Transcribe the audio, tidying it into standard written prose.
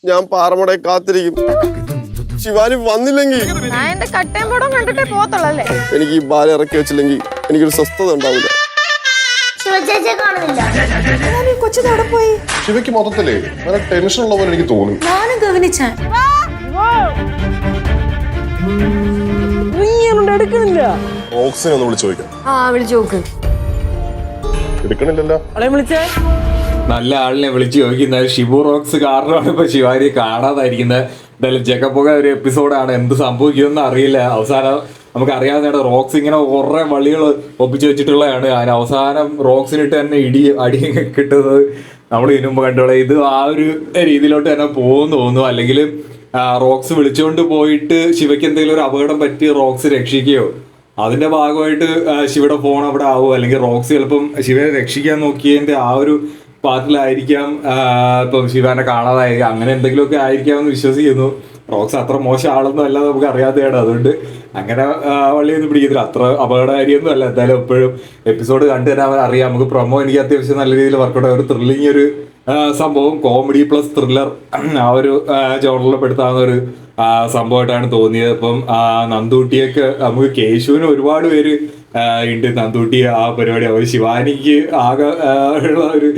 ഞാൻ പാറമട കാത്തിരിക്കും. ശിവാനി വന്നില്ലെങ്കിൽ എനിക്ക് ഈ ബാല ഇറക്കി വെച്ചില്ലെങ്കിൽ എനിക്കൊരു സ്വസ്ഥത ഉണ്ടാവില്ല. ശിവയ്ക്ക് മൊത്തത്തിലേ നല്ല ടെൻഷൻ ഉള്ള പോലെ എനിക്ക് തോന്നി. റോക്സിനെ ഒന്ന് വിളിച്ചു ചോദിക്കാം. എടുക്കണില്ലല്ലോ. നല്ല ആളിനെ വിളിച്ചു ചോദിക്കുന്നത് ഷിബു റോക്സ് കാരണമാണ് ഇപ്പൊ ശിവാനിയെ കാണാതായിരിക്കുന്നത്. എന്തായാലും ജഗപ്പൊക ഒരു എപ്പിസോഡാണ്, എന്ത് സംഭവിക്കുമെന്ന് അറിയില്ല. അവസാനം നമുക്ക് അറിയാവുന്നതാണ് റോക്സ് ഇങ്ങനെ കുറെ വള്ളികൾ ഒപ്പിച്ചു വെച്ചിട്ടുള്ളതാണ്. അതിന് അവസാനം റോക്സിനിട്ട് തന്നെ അടി കിട്ടുന്നത് നമ്മൾ ഇതിനു മുമ്പ് കണ്ടോളെ. ഇത് ആ ഒരു രീതിയിലോട്ട് തന്നെ പോകുന്നു തോന്നുന്നു. അല്ലെങ്കിൽ റോക്സ് വിളിച്ചുകൊണ്ട് പോയിട്ട് ശിവയ്ക്ക് എന്തെങ്കിലും ഒരു അപകടം പറ്റി റോക്സ് രക്ഷിക്കുകയോ അതിന്റെ ഭാഗമായിട്ട് ശിവയുടെ ഫോൺ അവിടെ ആവുമോ, അല്ലെങ്കിൽ റോക്സ് ചിലപ്പം ശിവനെ രക്ഷിക്കാൻ നോക്കിയതിന്റെ ആ ഒരു പാർട്ടിലായിരിക്കാം ഇപ്പം ശിവനെ കാണാതായി, അങ്ങനെ എന്തെങ്കിലുമൊക്കെ ആയിരിക്കാമെന്ന് വിശ്വസിക്കുന്നു. റോക്സ് അത്ര മോശം ആളൊന്നും അല്ല, നമുക്ക് അറിയാത്തതാണ്. അതുകൊണ്ട് അങ്ങനെ വള്ളിയൊന്നും പിടിക്കത്തില്ല, അത്ര അപകടകാരിയൊന്നും അല്ല. എന്തായാലും എപ്പോഴും എപ്പിസോഡ് കണ്ടു തന്നെ അവൻ അറിയാം. നമുക്ക് പ്രൊമോ എനിക്ക് അത്യാവശ്യം നല്ല രീതിയിൽ വർക്കൗട്ട്, ഒരു ത്രില്ലിങ് ഒരു സംഭവം, കോമഡി പ്ലസ് ത്രില്ലർ ആ ഒരു ജോണറിൽ പെടുത്താവുന്ന ഒരു സംഭവമായിട്ടാണ് തോന്നിയത്. ഇപ്പം നന്ദൂട്ടിയൊക്കെ നമുക്ക് കേശുവിന് ഒരുപാട് പേര് ഉണ്ട്. നന്ദൂട്ടി ആ പരിപാടി അവർ ശിവാനിക്ക് ആകെ ഉള്ള ഒരു